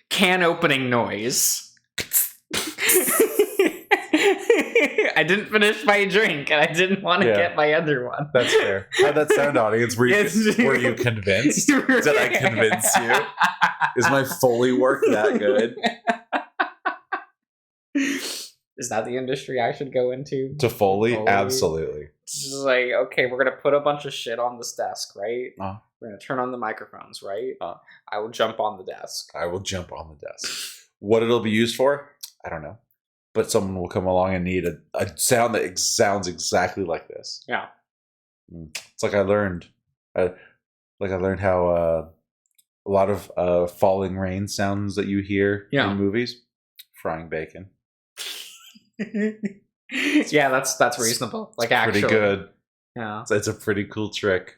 can opening noise. I didn't finish my drink, and I didn't want to get my other one. That's fair. How'd that sound, audience? Were you convinced? Did I convince you? Is my Foley work that good? Is that the industry I should go into? To Foley? Absolutely. It's just like, okay, we're going to put a bunch of shit on this desk, right? We're going to turn on the microphones, right? I will jump on the desk. I will jump on the desk. What it'll be used for? I don't know. But someone will come along and need a sound that sounds exactly like this. Yeah. It's like I learned how a lot of falling rain sounds that you hear in movies. Frying bacon. Yeah, that's reasonable. Like, actually. Pretty good. Yeah. It's a pretty cool trick.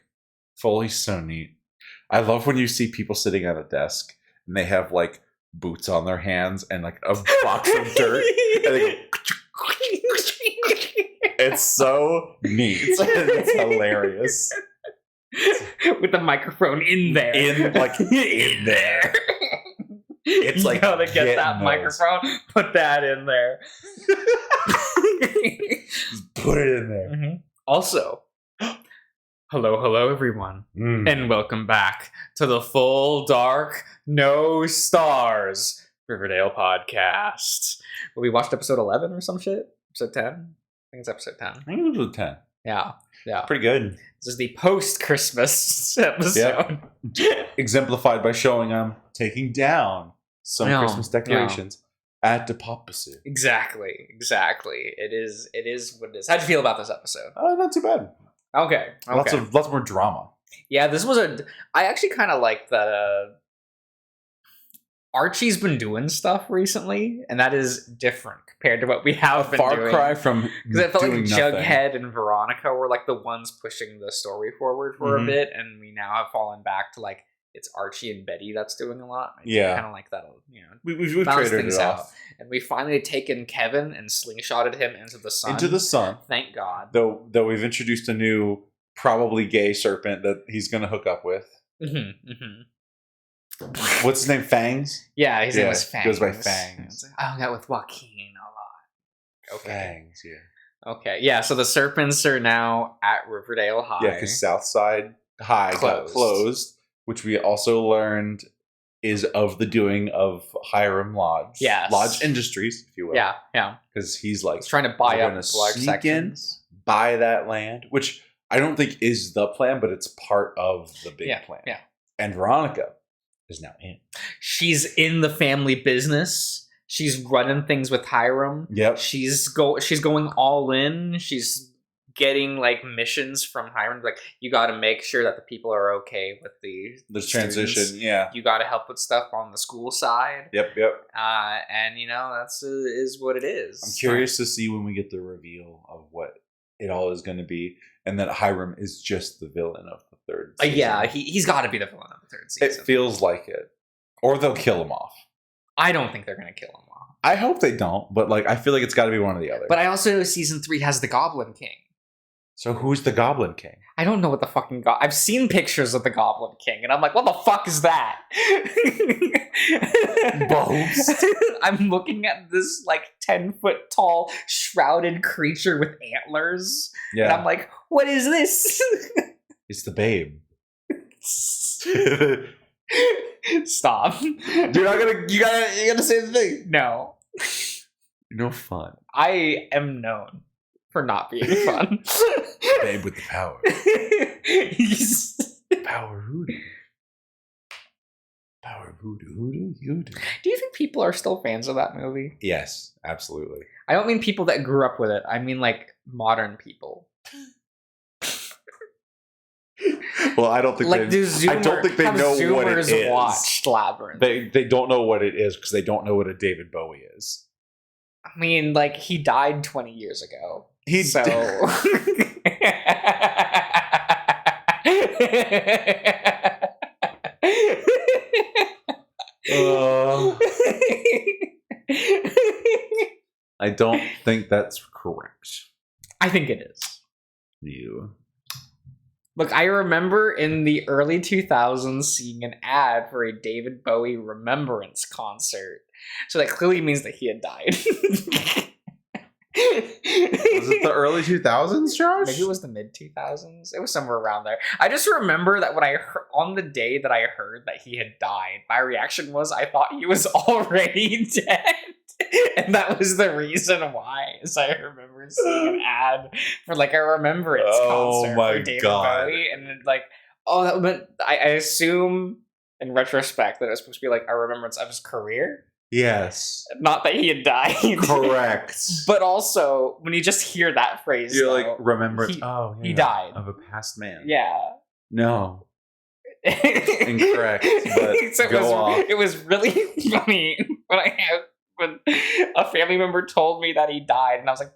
Foley's so neat. I love when you see people sitting at a desk and they have like boots on their hands and like a box of dirt. And they go, it's so neat. It's hilarious. With the microphone in there. In there. It's like, you gotta get that microphone, put that in there. Just put it in there. Mm-hmm. Also, hello, everyone, and welcome back to the Full Dark No Stars Riverdale podcast. We watched episode 11 or some shit. Episode 10. I think it's episode 10. I think it was episode 10. Yeah. Pretty good. This is the post-Christmas episode. Yep. Exemplified by showing them taking down some Christmas decorations at the Papacy. Exactly. It is what it is. How'd you feel about this episode? Not too bad. Okay. Lots more drama. Yeah, this was I actually kind of like that Archie's been doing stuff recently, and that is different compared to what we have been doing. Far cry from because I felt like nothing. Jughead and Veronica were like the ones pushing the story forward for a bit, and we now have fallen back to like it's Archie and Betty that's doing a lot. I kind of like that. You know, we've balanced traded things it out, off. and we finally taken Kevin and slingshotted him into the sun. Thank God. Though we've introduced a new, probably gay serpent that he's going to hook up with. What's his name? Fangs? Yeah, his name was Fangs. He goes by Fangs. I hung out with Joaquin a lot. Okay. Fangs, yeah. Okay, yeah, so the serpents are now at Riverdale High. Yeah, because Southside High got closed, which we also learned is of the doing of Hiram Lodge. Yes. Lodge Industries, if you will. Yeah. Because he's like... He's trying to buy up large sections. Buy that land, which I don't think is the plan, but it's part of the big plan. Yeah. And Veronica is now in. She's in the family business. She's running things with Hiram. Yep. She's going all in. She's getting like missions from Hiram. Like, you got to make sure that the people are okay with the transition. students. Yeah. You got to help with stuff on the school side. Yep. And you know, that's is what it is. I'm curious to see when we get the reveal of what it all is going to be, and that Hiram is just the villain of the third season. Yeah, he's got to be the villain of the third season. It feels like it. Or they'll kill him off. I don't think they're going to kill him off. I hope they don't, but like I feel like it's got to be one or the other. But I also know season 3 has the Goblin King. So who's the Goblin King? I don't know what the fucking I've seen pictures of the Goblin King, and I'm like, what the fuck is that? Bulbs. I'm looking at this like 10-foot tall shrouded creature with antlers, and I'm like, what is this? It's the Babe. Stop. You're not gonna. You gotta say the thing. No. You're no fun. I am known for not being fun. Babe with the power. Power hoodoo. Power hoodoo. Do you think people are still fans of that movie? Yes, absolutely. I don't mean people that grew up with it. I mean like modern people. Well, I don't think like they know what it is. Watched Labyrinth. They don't know what it is because they don't know what a David Bowie is. I mean, like, he died 20 years ago. So I don't think that's correct. I think it is. Look, I remember in the early 2000s seeing an ad for a David Bowie remembrance concert. So that clearly means that he had died. Was it the early 2000s, Josh? Maybe it was the mid 2000s. It was somewhere around there. I just remember that when on the day that I heard that he had died, my reaction was I thought he was already dead. And that was the reason why. Is I remember seeing an ad for like a remembrance concert for David Bowie, and it, like, that meant I assume in retrospect that it was supposed to be like a remembrance of his career. Yes. Not that he had died. Correct. But also, when you just hear that phrase, you're like, remembrance. He died. Of a past man. Yeah. No. Incorrect. But so it was really funny when a family member told me that he died, and I was like,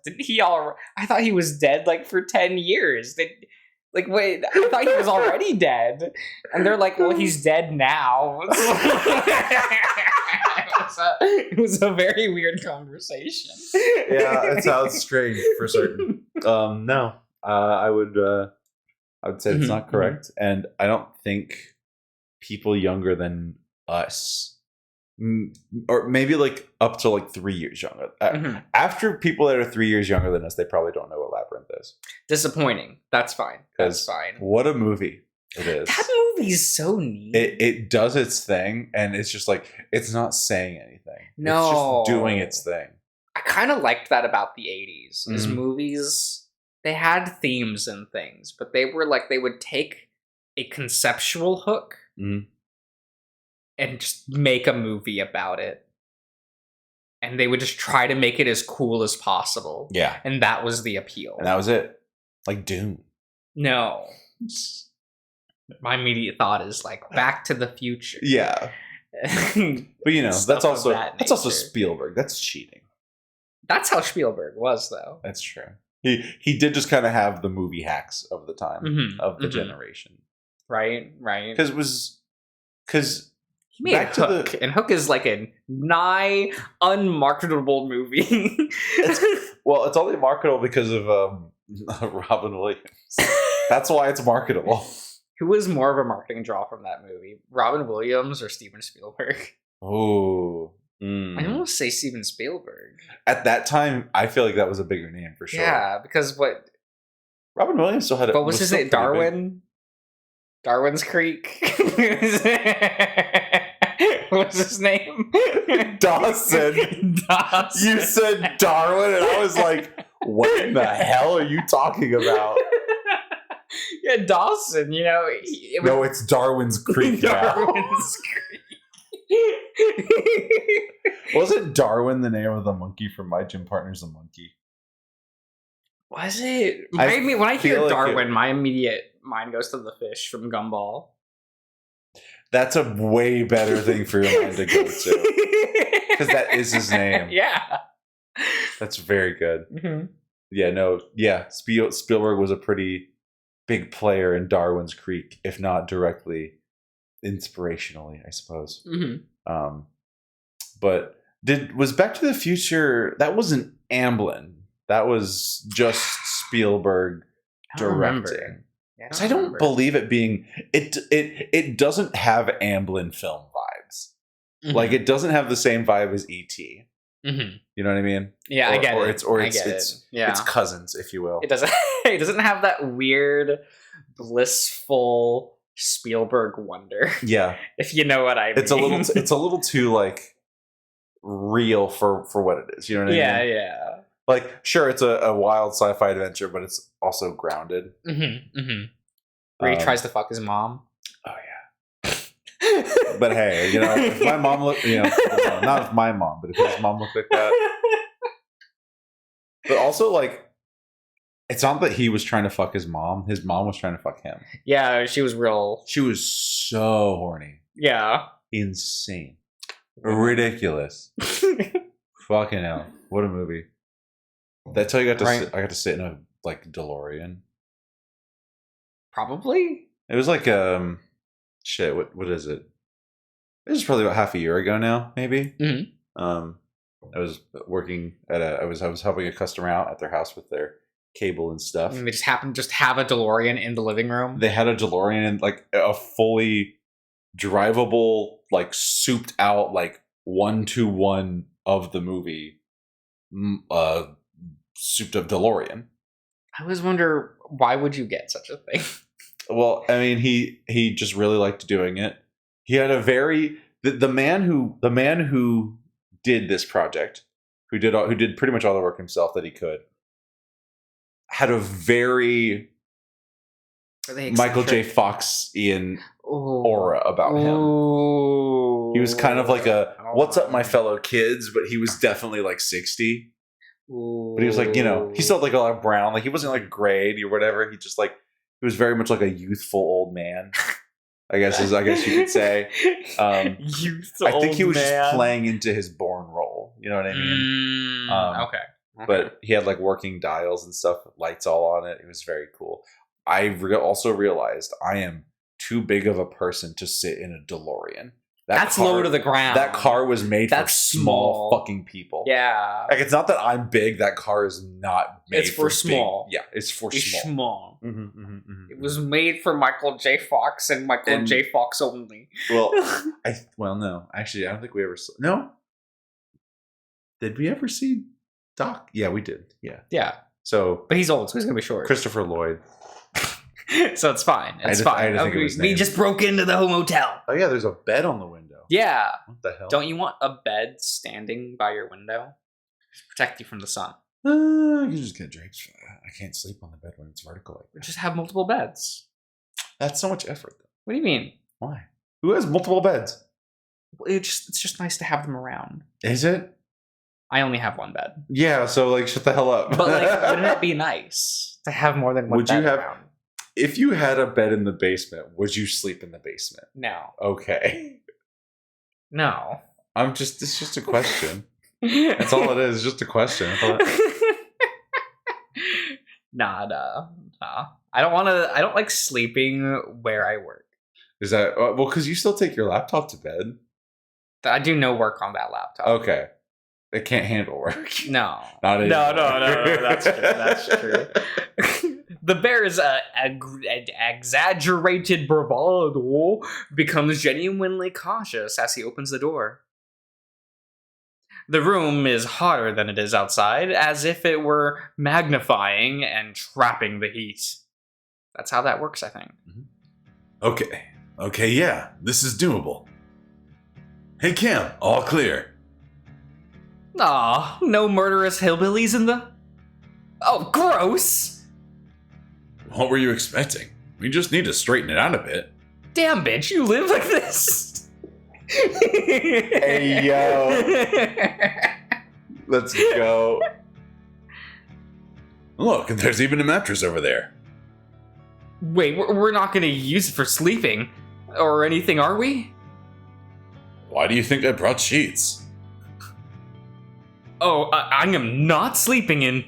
I thought he was dead like for 10 years. Wait, I thought he was already dead. And they're like, well, he's dead now. It was a very weird conversation. Yeah, it sounds strange for certain. No, I would say it's not correct, and I don't think people younger than us, or maybe like up to like 3 years younger. After people that are 3 years younger than us, they probably don't know what Labyrinth is. Disappointing. That's fine. That's fine. What a movie it is. That movie is so neat. It does its thing, and it's just like, it's not saying anything. No. It's just doing its thing. I kind of liked that about the 80s. Is movies, they had themes and things, but they were like, they would take a conceptual hook and just make a movie about it. And they would just try to make it as cool as possible. Yeah. And that was the appeal. And that was it. Like Doom. No. My immediate thought is like Back to the Future. Yeah. But you know, that's also Spielberg. That's cheating. That's how Spielberg was, though. That's true. He did just kind of have the movie hacks of the time, of the generation. Right. Because he made Hook, and Hook is like a nigh unmarketable movie. It's only marketable because of Robin Williams. That's why it's marketable. Who was more of a marketing draw from that movie? Robin Williams or Steven Spielberg? Oh. I almost say Steven Spielberg. At that time, I feel like that was a bigger name for sure. Yeah, because Robin Williams still had What was his name? Darwin? Darwin's Creek? What was his name? Dawson. You said Darwin, and I was like, what in the hell are you talking about? Yeah, Dawson, you know. No, it's Darwin's Creek now. Darwin's Creek. Wasn't Darwin the name of the monkey from My Gym Partner's a Monkey? Was it? When I hear Darwin, my immediate mind goes to the fish from Gumball. That's a way better thing for your mind to go to. Because that is his name. Yeah. That's very good. Yeah, Spielberg was a pretty big player in Darwin's Creek, if not directly inspirationally, I suppose. But was Back to the Future, that wasn't Amblin. That was just Spielberg directing. I don't believe it being it doesn't have Amblin film vibes. Like, it doesn't have the same vibe as E.T. You know what I mean? Yeah, I get it. It's cousins, if you will. It doesn't have that weird, blissful Spielberg wonder. Yeah, if you know what I mean. It's a little too like real for what it is. You know what I mean? Yeah. Like, sure, it's a wild sci-fi adventure, but it's also grounded. Where he tries to fuck his mom. Oh yeah. But hey, you know, if my mom looked, you know, not if my mom, but if his mom looked like that. But also, like, it's not that he was trying to fuck his mom. His mom was trying to fuck him. Yeah, she was real. She was so horny. Yeah. Insane. Ridiculous. Fucking hell. What a movie. That's how I got to sit in a, like, DeLorean. Probably. It was like, shit, what is it? This is probably about half a year ago now, maybe. I was working at I was helping a customer out at their house with their cable and stuff. And they just happened to just have a DeLorean in the living room. They had a DeLorean and like a fully drivable, like souped out, like 1-to-1 of the movie, souped up DeLorean. I always wonder, why would you get such a thing? Well, I mean, he just really liked doing it. He had a very the man who did this project, who did pretty much all the work himself that he could, had a very Michael J. Fox-ian aura about him. He was kind of like a "What's up, my fellow kids?" but he was definitely like 60. But he was like, he still had like a lot of brown. Like he wasn't like grayed or whatever. He just like he was very much like a youthful old man. I guess you could say. Youthful. I think he was just playing into his Bourne role. You know what I mean? Okay. But he had like working dials and stuff, lights all on it. It was very cool. I also realized I am too big of a person to sit in a DeLorean. That's low to the ground. That car was made for small fucking people. Yeah. Like, it's not that I'm big. That car is not made It's for small. Big. Yeah, it's for small. It was made for Michael J. Fox and Michael J. Fox only. Well, no. Actually, I don't think we ever saw... No? Did we ever see Doc? Yeah, we did. Yeah. Yeah. So... But he's old, so he's going to be short. Christopher Lloyd. So it's fine. It's fine. We just broke into the motel. Oh yeah, there's a bed on the window. Yeah. What the hell? Don't you want a bed standing by your window? Protect you from the sun. You just get drapes. I can't sleep on the bed when it's vertical like that. Just have multiple beds. That's so much effort, though. What do you mean? Why? Who has multiple beds? It's just nice to have them around. Is it? I only have one bed. Yeah, so like shut the hell up. But like, wouldn't it be nice to have more than one bed around? If you had a bed in the basement, would you sleep in the basement? No. Okay. No. It's just a question. That's all it is, just a question. Nah. I don't like sleeping where I work. Is that, well, because you still take your laptop to bed. I do no work on that laptop. Okay. It can't handle work. No. Not anymore. No. That's true. The bear's exaggerated bravado becomes genuinely cautious as he opens the door. The room is hotter than it is outside, as if it were magnifying and trapping the heat. That's how that works, I think. Okay, yeah, this is doable. Hey, Cam, all clear. Aw, no murderous hillbillies in the... Oh, gross! What were you expecting? We just need to straighten it out a bit. Damn, bitch, you live like this? Hey, yo. Let's go. Look, there's even a mattress over there. Wait, we're not going to use it for sleeping or anything, are we? Why do you think I brought sheets? Oh, I am not sleeping in...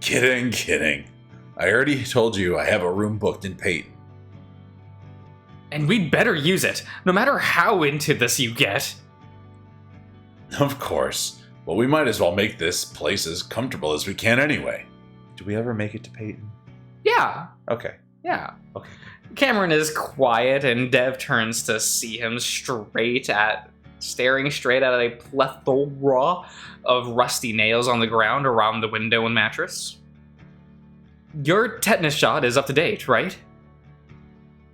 Kidding. I already told you I have a room booked in Peyton. And we'd better use it, no matter how into this you get. Of course. Well, we might as well make this place as comfortable as we can anyway. Do we ever make it to Peyton? Yeah. Okay. Yeah. Okay. Cameron is quiet, and Dev turns to see him staring straight at a plethora of rusty nails on the ground around the window and mattress. Your tetanus shot is up to date, right?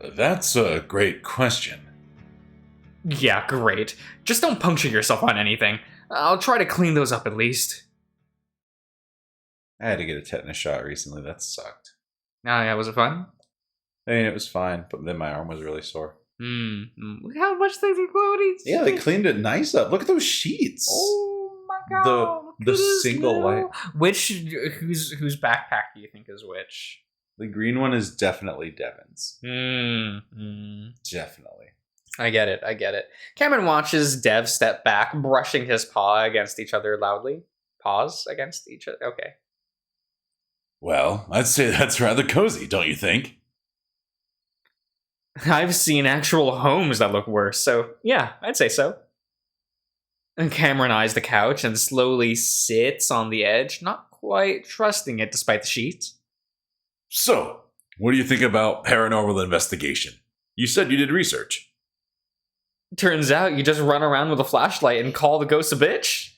That's a great question. Yeah, great. Just don't puncture yourself on anything. I'll try to clean those up at least. I had to get a tetanus shot recently. That sucked. Oh, yeah, was it fun? I mean, it was fine, but then my arm was really sore. Look how much they cleaned. Yeah, they cleaned it nice up. Look at those sheets. Oh my god. The single light. Whose backpack do you think is which? The green one is definitely Devin's. Definitely. I get it. Cameron watches Dev step back, brushing his paw against each other loudly. Paws against each other? Okay. Well, I'd say that's rather cozy, don't you think? I've seen actual homes that look worse, so yeah, I'd say so. And Cameron eyes the couch and slowly sits on the edge, not quite trusting it despite the sheets. So, what do you think about paranormal investigation? You said you did research. Turns out you just run around with a flashlight and call the ghost a bitch.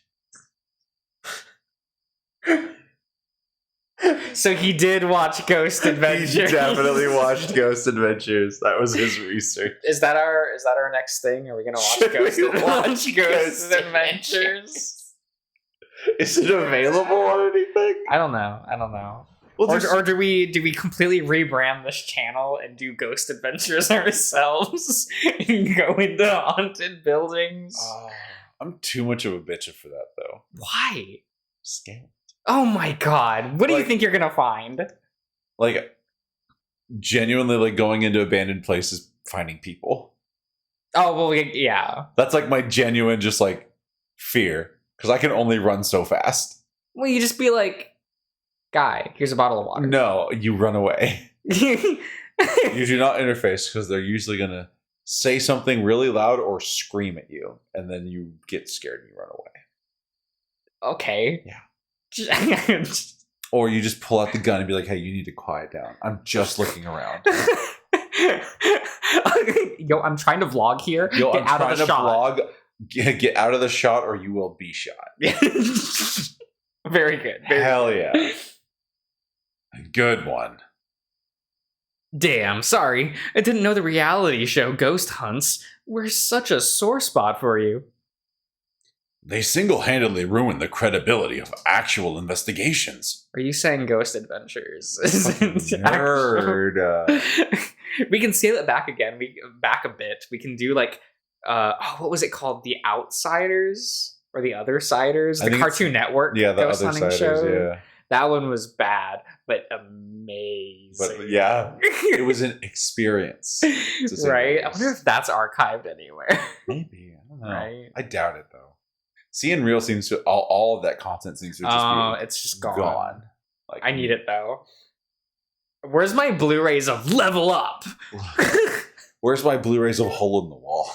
So he did watch Ghost Adventures. He definitely watched Ghost Adventures. That was his research. Is that our next thing? Are we gonna watch Ghost Adventures? Is it available on anything? I don't know. Well, or do we completely rebrand this channel and do Ghost Adventures ourselves and go into haunted buildings? I'm too much of a bitch for that, though. Why? Scared. Oh my god! What do you think you're gonna find? Like, genuinely, like going into abandoned places, finding people. Oh well, yeah. That's like my genuine, just like fear, because I can only run so fast. Well, you just be like, "Guy, here's a bottle of water." No, you run away. You do not interface because they're usually gonna say something really loud or scream at you, and then you get scared and you run away. Okay. Yeah. Or you just pull out the gun and be like, "Hey, you need to quiet down. I'm just looking around." Yo, I'm trying to vlog here. Yo, get out of the shot. Get out of the shot, or you will be shot. Very good. Hell yeah. Good one. Damn, sorry. I didn't know the reality show Ghost Hunts were such a sore spot for you. They single-handedly ruined the credibility of actual investigations. Are you saying Ghost Adventures? Nerd. We can scale it back again. Back a bit. We can do like, what was it called? The Outsiders or the Other Siders? The Cartoon Network. Yeah, the Ghost Other hunting Siders. show. Yeah. That one was bad, but amazing. But yeah, it was an experience. Right? I wonder if that's archived anywhere. Maybe. I don't know. Right? I doubt it though. Seeing Real seems to all of that content seems to just be it's just gone. Like, I need it though. Where's my Blu-rays of Level Up? Where's my Blu-rays of Hole in the Wall?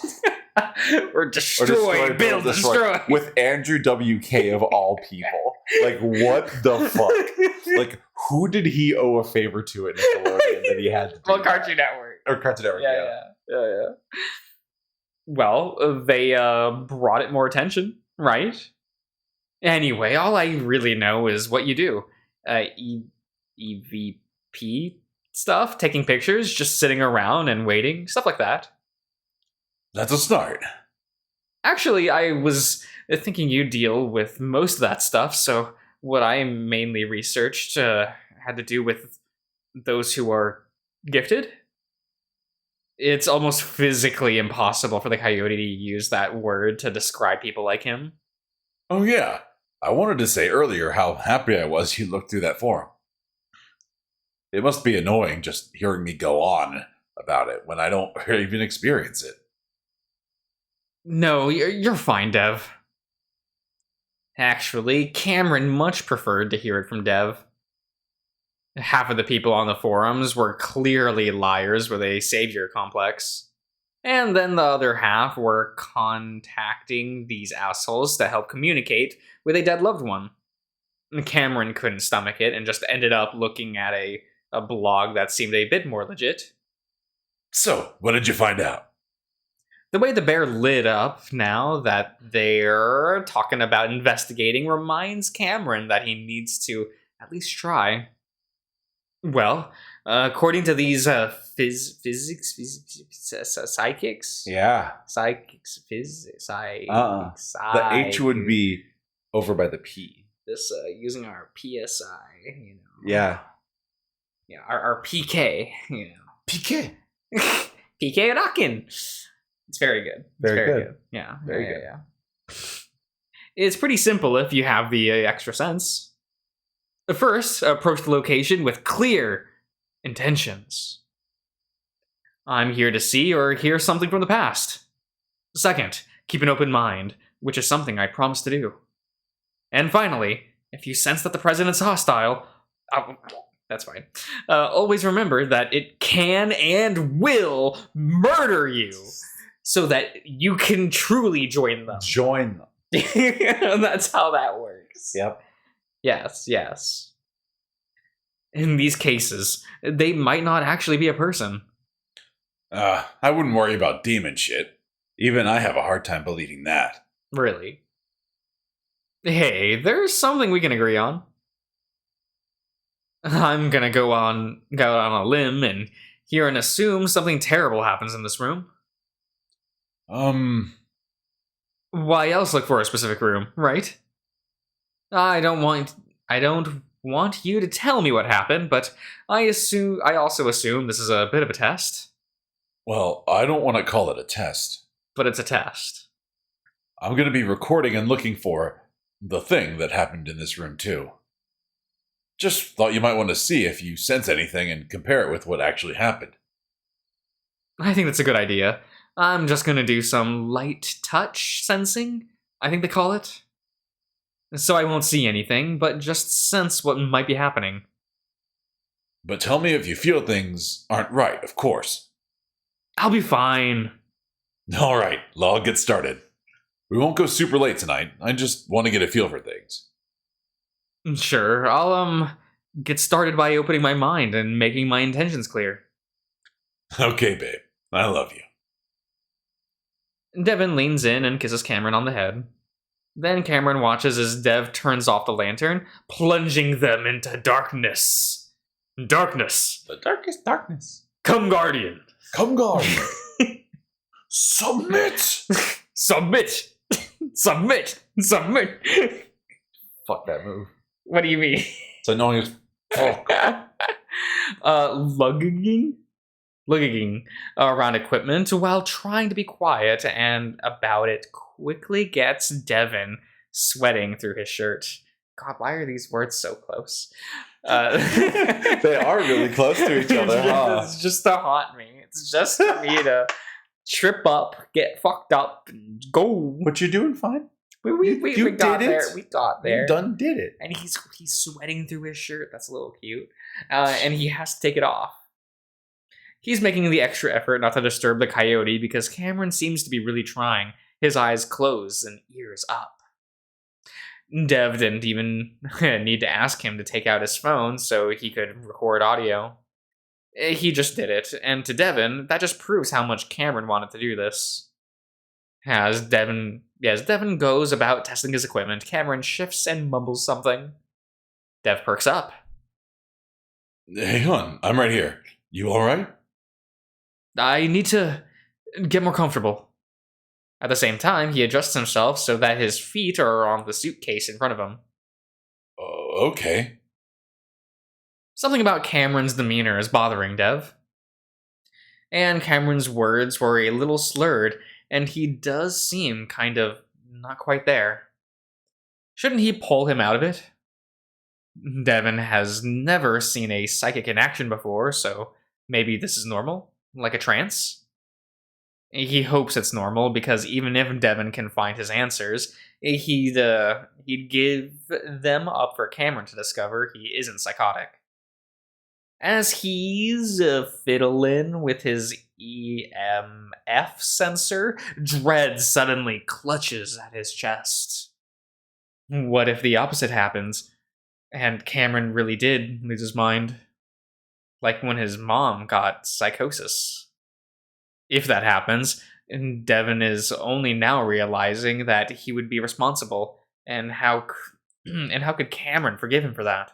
or Destroy, Build, Destroy. With Andrew WK of all people. Like, what the fuck? Like, who did he owe a favor to at Nickelodeon that he had to do Well, Cartoon Network. Or Cartoon Network, yeah. Well, they brought it more attention, right? Anyway, all I really know is what you do. EVP stuff, taking pictures, just sitting around and waiting, stuff like that. That's a start. Actually, I was thinking you deal with most of that stuff, so what I mainly researched had to do with those who are gifted. It's almost physically impossible for the Coyote to use that word to describe people like him. Oh yeah, I wanted to say earlier how happy I was you looked through that forum. It must be annoying just hearing me go on about it when I don't even experience it. No, you're fine, Dev. Actually, Cameron much preferred to hear it from Dev. Half of the people on the forums were clearly liars with a savior complex. And then the other half were contacting these assholes to help communicate with a dead loved one. Cameron couldn't stomach it and just ended up looking at a blog that seemed a bit more legit. So, what did you find out? The way the bear lit up now that they're talking about investigating reminds Cameron that he needs to at least try. Well, according to these psychics? Yeah. Psychics, The H would be over by the P. This, using our PSI, you know. Yeah. Yeah, our PK, you know. PK. PK rockin'. It's very good. Very good. Yeah. Very good. Yeah. It's pretty simple if you have the extra sense. First, approach the location with clear intentions. I'm here to see or hear something from the past. Second, keep an open mind, which is something I promised to do. And finally, if you sense that the president's hostile, that's fine. Always remember that it can and will murder you so that you can truly join them. Join them. That's how that works. Yep. Yes. In these cases, they might not actually be a person. I wouldn't worry about demon shit. Even I have a hard time believing that. Really. Hey, there's something we can agree on. I'm gonna go out on a limb and hear and assume something terrible happens in this room. Why else look for a specific room, right? I don't want you to tell me what happened, but I also assume this is a bit of a test. Well, I don't want to call it a test. But it's a test. I'm going to be recording and looking for the thing that happened in this room, too. Just thought you might want to see if you sense anything and compare it with what actually happened. I think that's a good idea. I'm just gonna do some light touch sensing, I think they call it. So I won't see anything, but just sense what might be happening. But tell me if you feel things aren't right, of course. I'll be fine. All right, I'll get started. We won't go super late tonight. I just want to get a feel for things. Sure, I'll get started by opening my mind and making my intentions clear. Okay, babe. I love you. Devin leans in and kisses Cameron on the head. Then Cameron watches as Dev turns off the lantern, plunging them into darkness. Darkness. The darkest darkness. Come, Guardian. Come, Guardian. Submit! Submit! Submit! Fuck that move. What do you mean? It's annoying as fuck. Lugging around equipment while trying to be quiet and about it quickly gets Devin sweating through his shirt. God, why are these words so close? They are really close to each other, huh? It's just to haunt me. It's just for me to trip up, get fucked up, and go. But you're doing fine. We got did there. it. We got there. You done did it. And he's sweating through his shirt. That's a little cute. And he has to take it off. He's making the extra effort not to disturb the coyote because Cameron seems to be really trying, his eyes closed and ears up. Dev didn't even need to ask him to take out his phone so he could record audio. He just did it, and to Devin, that just proves how much Cameron wanted to do this. As Devin goes about testing his equipment, Cameron shifts and mumbles something. Dev perks up. Hang on, I'm right here. You alright? I need to get more comfortable. At the same time, he adjusts himself so that his feet are on the suitcase in front of him. Okay. Something about Cameron's demeanor is bothering Dev. And Cameron's words were a little slurred, and he does seem kind of not quite there. Shouldn't he pull him out of it? Devin has never seen a psychic in action before, so maybe this is normal? Like a trance? He hopes it's normal because even if Devin can find his answers, he'd give them up for Cameron to discover he isn't psychotic. As he's fiddling with his EMF sensor, dread suddenly clutches at his chest. What if the opposite happens, and Cameron really did lose his mind? Like when his mom got psychosis. If that happens, Devin is only now realizing that he would be responsible, and how could Cameron forgive him for that?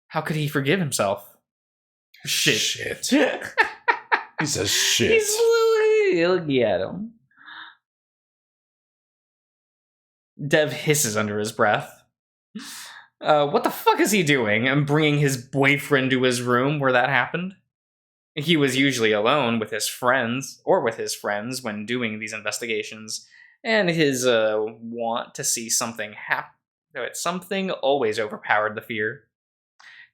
How could he forgive himself? Shit. He says shit. He'll get him. Dev hisses under his breath. What the fuck is he doing? I'm bringing his boyfriend to his room where that happened? He was usually alone with his friends when doing these investigations, and his want to see something something always overpowered the fear.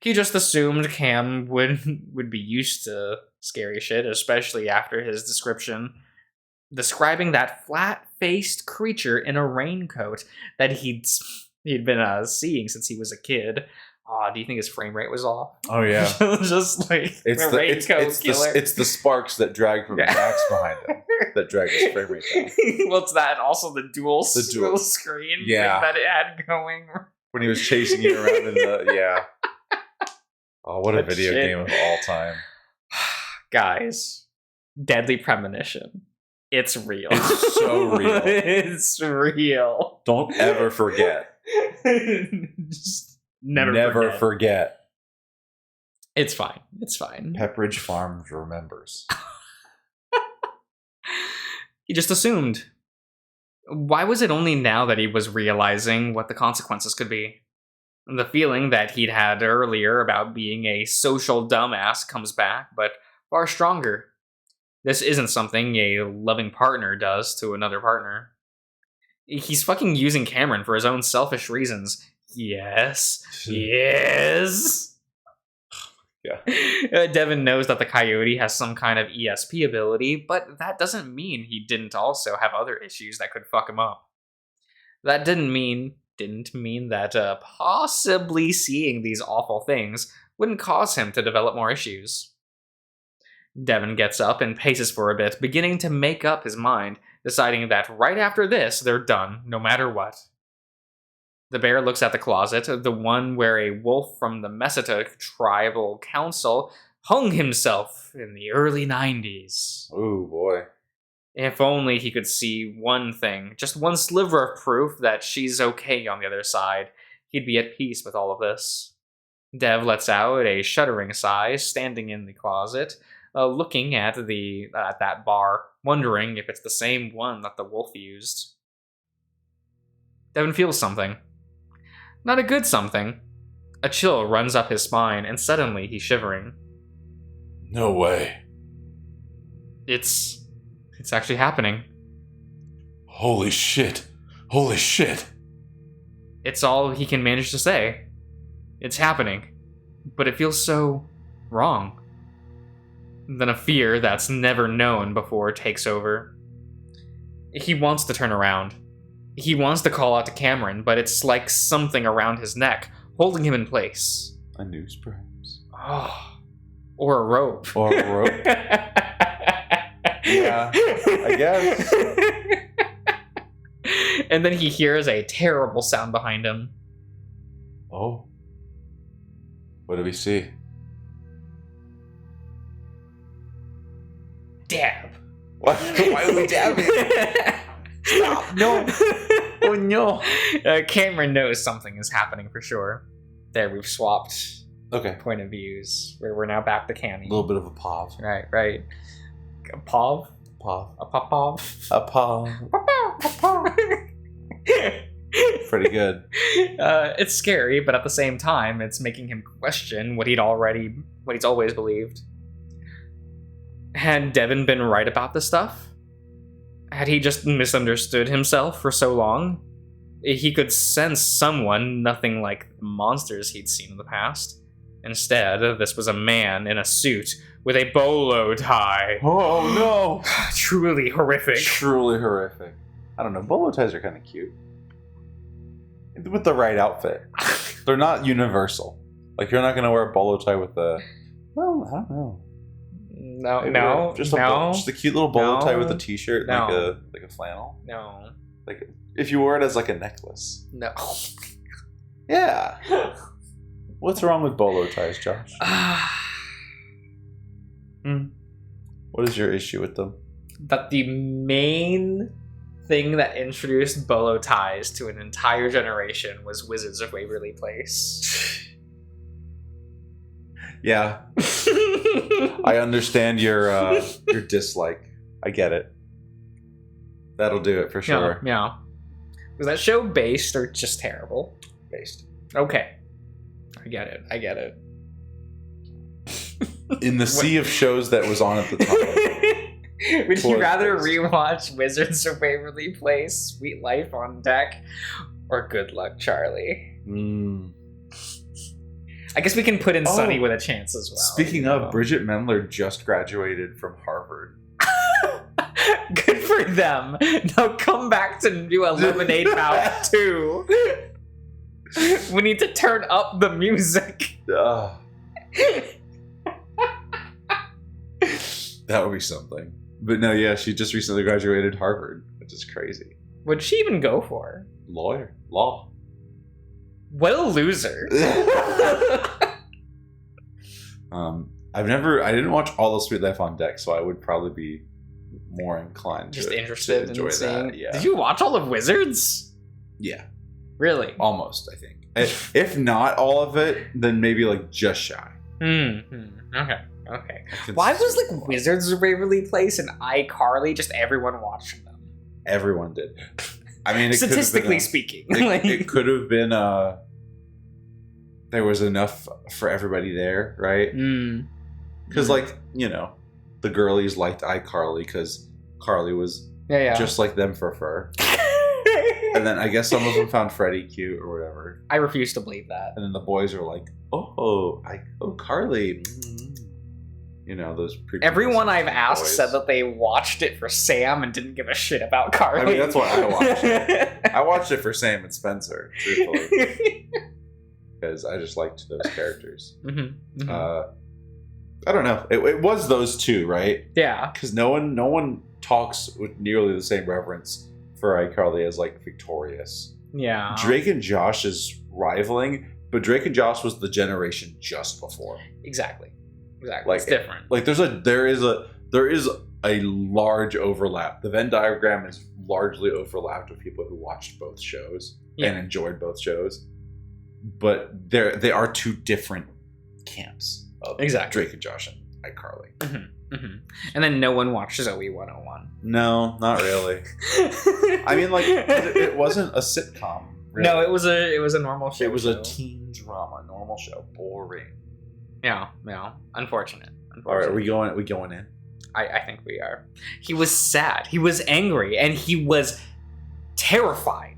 He just assumed Cam would be used to scary shit, especially after his describing that flat-faced creature in a raincoat that he'd been seeing since he was a kid. do you think his frame rate was off? Oh yeah, Just like it's the sparks that drag from the axe behind him that drag his frame rate down. What's that? And also the dual screen thing that it had going. When he was chasing you around in the Oh, what a video game of all time. Guys, Deadly Premonition. It's real. It's so real. It's real. Don't ever forget. Just never forget. It's fine. It's fine. Pepperidge Farms remembers. He just assumed. Why was it only now that he was realizing what the consequences could be? The feeling that he'd had earlier about being a social dumbass comes back, but far stronger. This isn't something a loving partner does to another partner. He's fucking using Cameron for his own selfish reasons. Yes. Yes. Yeah. Devin knows that the coyote has some kind of ESP ability, but that doesn't mean he didn't also have other issues that could fuck him up. That didn't mean that possibly seeing these awful things wouldn't cause him to develop more issues. Devin gets up and paces for a bit, beginning to make up his mind, deciding that right after this, they're done, no matter what. The bear looks at the closet, the one where a wolf from the Meseta Tribal Council hung himself in the early 90s. Oh, boy. If only he could see one thing, just one sliver of proof that she's okay on the other side, he'd be at peace with all of this. Dev lets out a shuddering sigh, standing in the closet, looking at that bar, wondering if it's the same one that the wolf used. Devin feels something. Not a good something. A chill runs up his spine, and suddenly he's shivering. No way. It's actually happening. Holy shit. Holy shit. It's all he can manage to say. It's happening. But it feels so wrong. Then a fear that's never known before takes over. He wants to turn around. He wants to call out to Cameron, but it's like something around his neck, holding him in place. A noose, perhaps? Oh. Or a rope. Or a rope. Yeah, I guess. And then he hears a terrible sound behind him. Oh. What do we see? Dab. Why are we dabbing? Stop. No. Oh, no. Cameron knows something is happening for sure. There, we've swapped point of views. We're now back to Cammy. A little bit of a pov. Right. A pov? Pov. A pop-pov? A pov. Pretty good. It's scary, but at the same time, it's making him question what he's always believed. Had Devin been right about this stuff? Had he just misunderstood himself for so long? He could sense someone nothing like the monsters he'd seen in the past. Instead, this was a man in a suit with a bolo tie. Oh, no. Truly horrific. Truly horrific. I don't know. Bolo ties are kind of cute. With the right outfit. They're not universal. Like, you're not going to wear a bolo tie with a... Well, I don't know. No. Just a cute little bolo tie with a t-shirt and like a flannel. No. Like, if you wore it as like a necklace. No. Yeah. What's wrong with bolo ties, Josh? What is your issue with them? That the main thing that introduced bolo ties to an entire generation was Wizards of Waverly Place. Yeah. I understand your dislike. I get it. That'll do it for sure. Yeah. Was that show based or just terrible? Based. Okay. I get it. In the sea of shows that was on at the time. Would you rather rewatch Wizards of Waverly Place, Sweet Life on Deck, or Good Luck, Charlie? I guess we can put in Sunny with a Chance as well. Speaking of, Bridget Mendler just graduated from Harvard. Good for them. Now come back to do a Lemonade Mouth 2. We need to turn up the music. Ugh. That would be something. But no, yeah, she just recently graduated Harvard, which is crazy. What'd she even go for? Law. What a loser. I didn't watch all of Sweet Life on Deck, so I would probably be more inclined Just to interested enjoy in seeing. that. Yeah. Did you watch all of Wizards? Yeah. Really? Almost, I think. If not all of it, then maybe like just shy. Okay. Why was like Wizards of Waverly Place and iCarly just everyone watching them? Everyone did. I mean, Statistically speaking, it could have been there was enough for everybody there, right? Because like, you know, the girlies liked iCarly because Carly was just like them for fur. And then I guess some of them found Freddie cute or whatever. I refuse to believe that. And then the boys are like, oh, Carly. You know, those everyone I've asked boys said that they watched it for Sam and didn't give a shit about Carly. I mean, that's why I watched it. I watched it for Sam and Spencer, truthfully. Because I just liked those characters. I don't know. It was those two, right? Yeah. Because no one talks with nearly the same reverence for iCarly as like Victorious. Yeah. Drake and Josh is rivaling, but Drake and Josh was the generation just before. Exactly. Like, it's different. Like there is a large overlap. The Venn diagram is largely overlapped with people who watched both shows and enjoyed both shows. But they are two different camps of Drake and Josh and iCarly. And then no one watched Zoe 101. No, not really. I mean, like, it wasn't a sitcom. Really. No, it was a normal show. It was a teen drama, normal show. Boring. Yeah. Unfortunate. All right, we going in? I think we are. He was sad. He was angry, and he was terrified.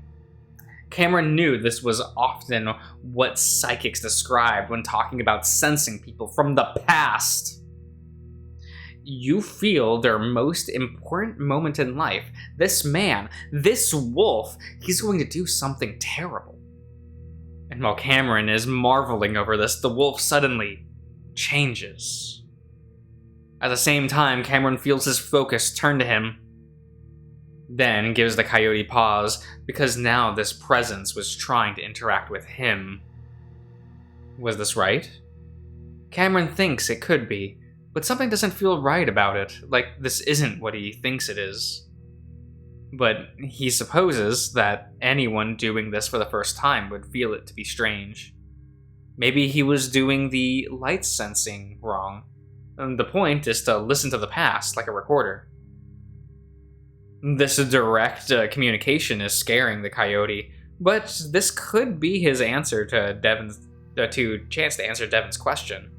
Cameron knew this was often what psychics described when talking about sensing people from the past. You feel their most important moment in life. This man, this wolf, he's going to do something terrible. And while Cameron is marveling over this, the wolf suddenly changes. At the same time, Cameron feels his focus turn to him, then gives the coyote pause, because now this presence was trying to interact with him. Was this right? Cameron thinks it could be, but something doesn't feel right about it, like this isn't what he thinks it is. But he supposes that anyone doing this for the first time would feel it to be strange. Maybe he was doing the light sensing wrong. And the point is to listen to the past like a recorder. This direct communication is scaring the coyote, but this could be his answer to chance to answer Devin's question.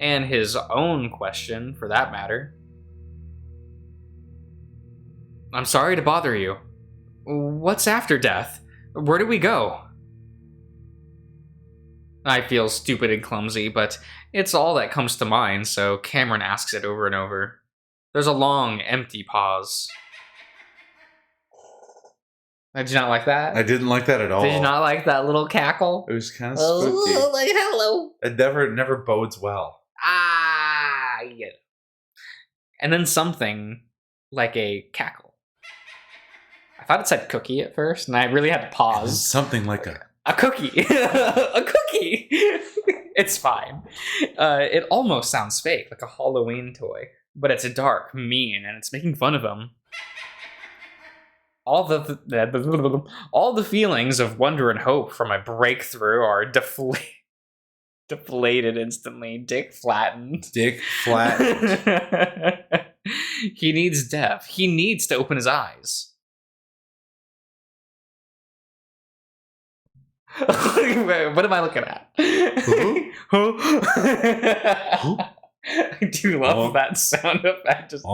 And his own question, for that matter. I'm sorry to bother you. What's after death? Where do we go? I feel stupid and clumsy, but it's all that comes to mind, so Cameron asks it over and over. There's a long, empty pause. Did you not like that? I didn't like that at all. Did you not like that little cackle? It was kind of spooky. Like, hello. It never bodes well. Yeah. And then something like a cackle. I thought it said cookie at first, and I really had to pause. Something like a cookie. A cookie. It's fine. It almost sounds fake, like a Halloween toy, but it's dark, mean, and it's making fun of him. All the feelings of wonder and hope for my breakthrough are deflated instantly. Dick flattened. He needs depth. He needs to open his eyes. What am I looking at? I do love that sound effect. Just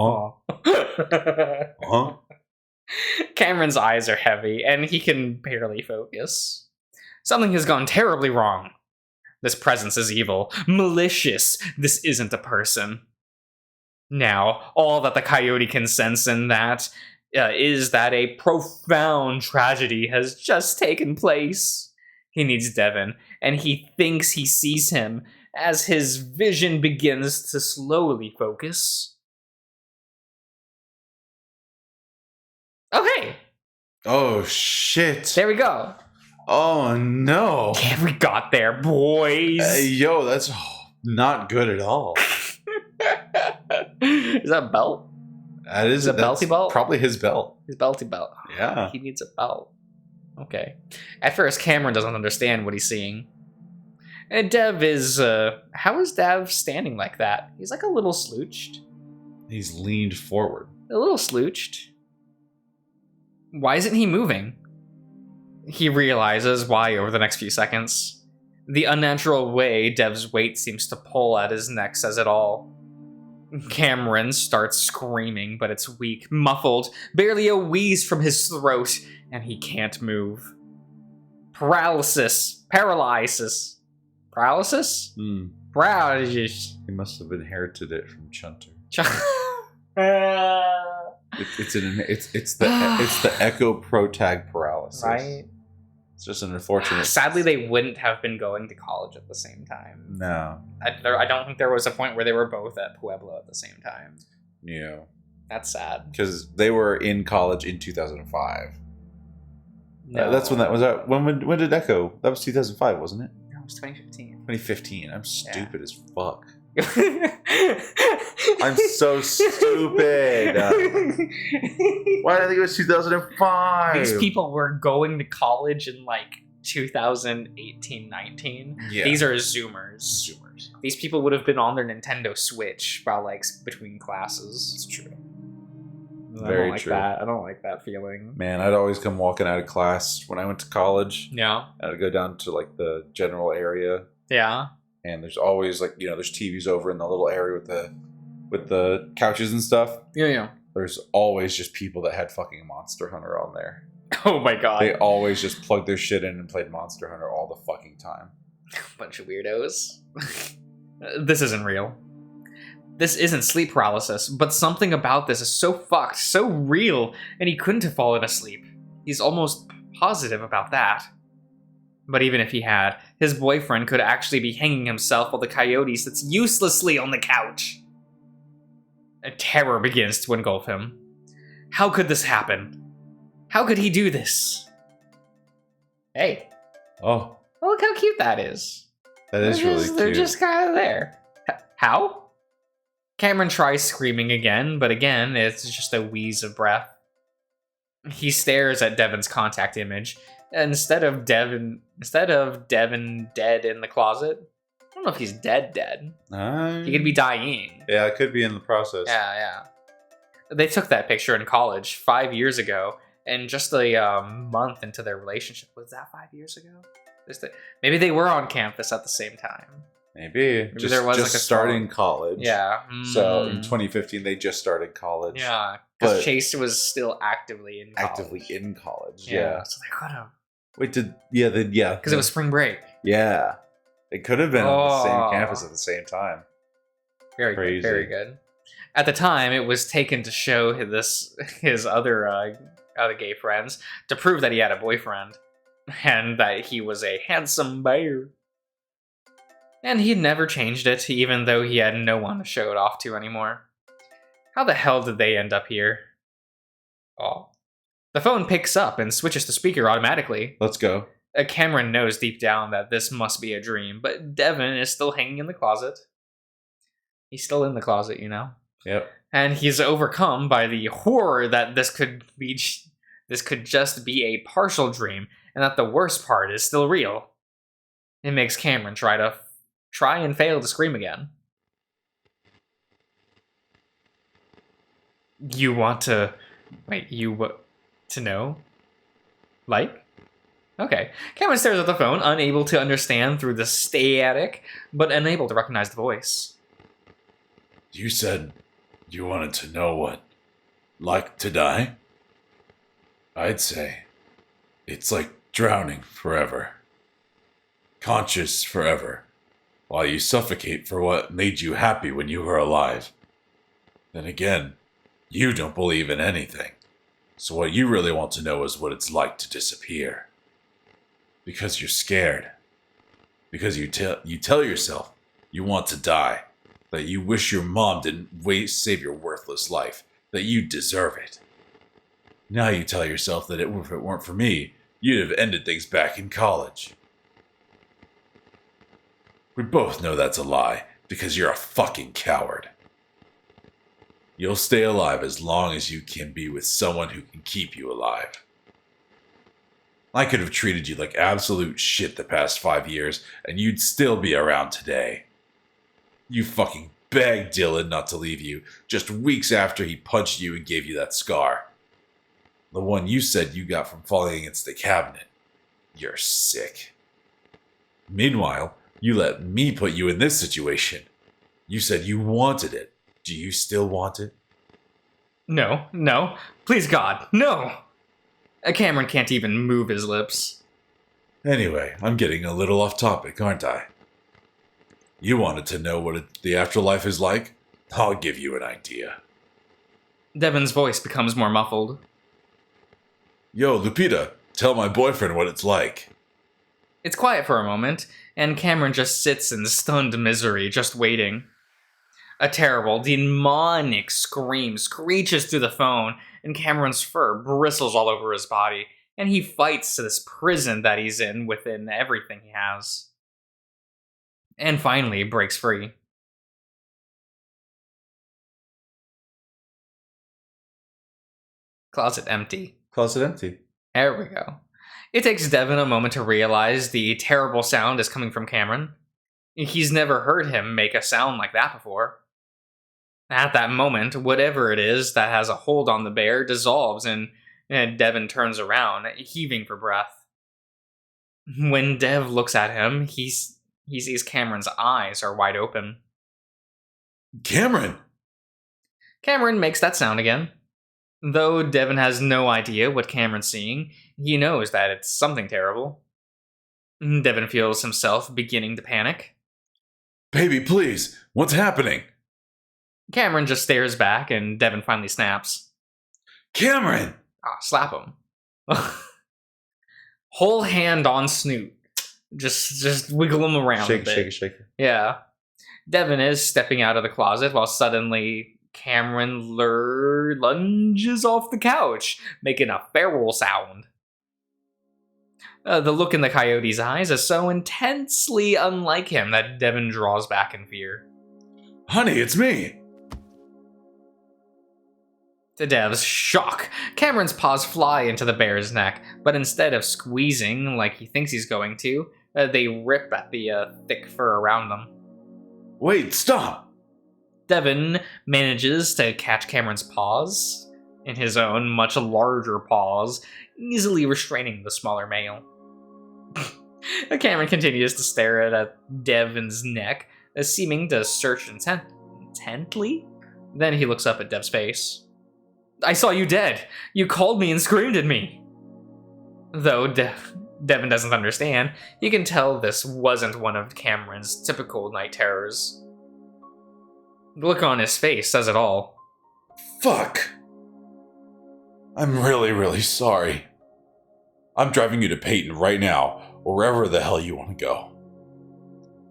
Cameron's eyes are heavy, and he can barely focus. Something has gone terribly wrong. This presence is evil, malicious. This isn't a person. Now, all that the coyote can sense in that is that a profound tragedy has just taken place. He needs Devin, and he thinks he sees him as his vision begins to slowly focus. Oh, hey! Oh, shit. There we go. Oh, no. Yeah, we got there, boys. Yo, that's not good at all. Is that a belt? That is a belty belt? Probably his belt. His belty belt. Yeah. He needs a belt. Okay. At first, Cameron doesn't understand what he's seeing. And Dev is, how is Dev standing like that? He's like a little slooched. He's leaned forward. A little slooched. Why isn't he moving? He realizes why over the next few seconds. The unnatural way Dev's weight seems to pull at his neck says it all. Cameron starts screaming, but it's weak, muffled, barely a wheeze from his throat, and he can't move. Paralysis. Paralysis. Paralysis? Paralysis. He must have inherited it from Chunter. Right? It's the echo protag paralysis. It's just an unfortunate. Sadly, they wouldn't have been going to college at the same time. No. I don't think there was a point where they were both at Pueblo at the same time. Yeah. That's sad. Because they were in college in 2005. No. That's when that was out. When did Echo? That was 2005, wasn't it? No, it was 2015. 2015. I'm stupid as fuck. I'm I'm so stupid. Why did I think it was 2005? These people were going to college in like 2018-19. Yeah. These are Zoomers. These people would have been on their Nintendo Switch while like between classes. It's true. I don't like that. I don't like that feeling. Man, I'd always come walking out of class when I went to college. Yeah. And I'd go down to like the general area. Yeah. And there's always like, there's TVs over in the little area with the couches and stuff. Yeah. There's always just people that had fucking Monster Hunter on there. Oh my god. They always just plugged their shit in and played Monster Hunter all the fucking time. Bunch of weirdos. This isn't real. This isn't sleep paralysis, but something about this is so fucked, so real, and he couldn't have fallen asleep. He's almost positive about that. But even if he had, his boyfriend could actually be hanging himself while the coyote sits uselessly on the couch. A terror begins to engulf him. How could this happen? How could he do this? Hey. Oh. Look how cute that is. That is really cute. They're just kind of there. How? Cameron tries screaming again, but again, it's just a wheeze of breath. He stares at Devin's contact image. Instead of Devin dead in the closet. I don't know if he's dead. He could be dying. Yeah, it could be in the process. Yeah. They took that picture in college 5 years ago, and just a month into their relationship. Was that 5 years ago? Maybe they were on campus at the same time. Maybe there was just like a starting college. Yeah. So in 2015, they just started college. Yeah, because Chase was still actively in college. Yeah. So they could have. Wait, Because it was spring break. Yeah. They could have been on the same campus at the same time. Very Crazy. good, very good. At the time, it was taken to show his other gay friends to prove that he had a boyfriend and that he was a handsome bear. And he never changed it, even though he had no one to show it off to anymore. How the hell did they end up here? Oh. The phone picks up and switches to speaker automatically. Let's go. Cameron knows deep down that this must be a dream, but Devin is still hanging in the closet. He's still in the closet, Yep. And he's overcome by the horror that this could just be a partial dream, and that the worst part is still real. It makes Cameron try and fail to scream again. You want to... Wait, to know? Like? Okay. Cameron stares at the phone, unable to understand through the static, but unable to recognize the voice. You said you wanted to know what like to die? I'd say it's like drowning forever. Conscious forever, while you suffocate for what made you happy when you were alive. Then again, you don't believe in anything. So what you really want to know is what it's like to disappear. Because you're scared. Because you tell yourself you want to die. That you wish your mom didn't save your worthless life. That you deserve it. Now you tell yourself that if it weren't for me, you'd have ended things back in college. We both know that's a lie, because you're a fucking coward. You'll stay alive as long as you can be with someone who can keep you alive. I could have treated you like absolute shit the past 5 years, and you'd still be around today. You fucking begged Dylan not to leave you, just weeks after he punched you and gave you that scar. The one you said you got from falling against the cabinet. You're sick. Meanwhile, you let me put you in this situation. You said you wanted it. Do you still want it? No. Please, God, no! Cameron can't even move his lips. Anyway, I'm getting a little off topic, aren't I? You wanted to know what the afterlife is like? I'll give you an idea. Devin's voice becomes more muffled. Yo, Lupita, tell my boyfriend what it's like. It's quiet for a moment, and Cameron just sits in stunned misery, just waiting. A terrible, demonic scream screeches through the phone, and Cameron's fur bristles all over his body, and he fights to this prison that he's in within everything he has. And finally breaks free. Closet empty. Closet empty. There we go. It takes Devin a moment to realize the terrible sound is coming from Cameron. He's never heard him make a sound like that before. At that moment, whatever it is that has a hold on the bear dissolves, and Devin turns around, heaving for breath. When Dev looks at him, he sees Cameron's eyes are wide open. Cameron! Cameron makes that sound again. Though Devin has no idea what Cameron's seeing, he knows that it's something terrible. Devin feels himself beginning to panic. Baby, please, what's happening? Cameron just stares back, and Devin finally snaps. Cameron! Slap him. Whole hand on snoot. Just wiggle him around a bit. Shake it. Yeah. Devin is stepping out of the closet while suddenly Cameron lunges off the couch, making a feral sound. The look in the coyote's eyes is so intensely unlike him that Devin draws back in fear. Honey, it's me! To Dev's shock, Cameron's paws fly into the bear's neck, but instead of squeezing like he thinks he's going to, they rip at the thick fur around them. Wait, stop! Devin manages to catch Cameron's paws in his own much larger paws, easily restraining the smaller male. Cameron continues to stare at Devin's neck, seeming to search intently. Then he looks up at Dev's face. I saw you dead. You called me and screamed at me. Though Devin doesn't understand, you can tell this wasn't one of Cameron's typical night terrors. The look on his face says it all. Fuck! I'm really, really sorry. I'm driving you to Peyton right now, or wherever the hell you want to go.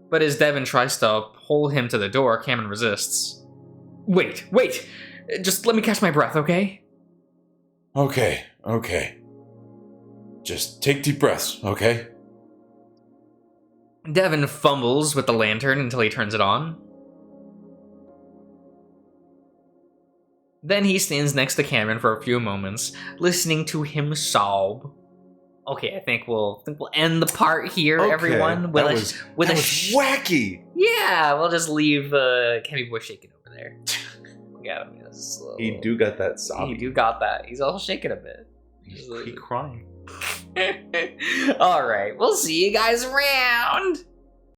But as Devin tries to pull him to the door, Cameron resists. Wait! Just let me catch my breath, okay? Okay. Just take deep breaths, okay? Devin fumbles with the lantern until he turns it on. Then he stands next to Cameron for a few moments, listening to him sob. Okay, I think we'll end the part here, Okay, everyone. that was wacky. Yeah, we'll just leave Cammy Boy shaking over there. Yeah, I mean, He do got that sob. He do got that. He's all shaking a bit. He crying. All right, we'll see you guys around.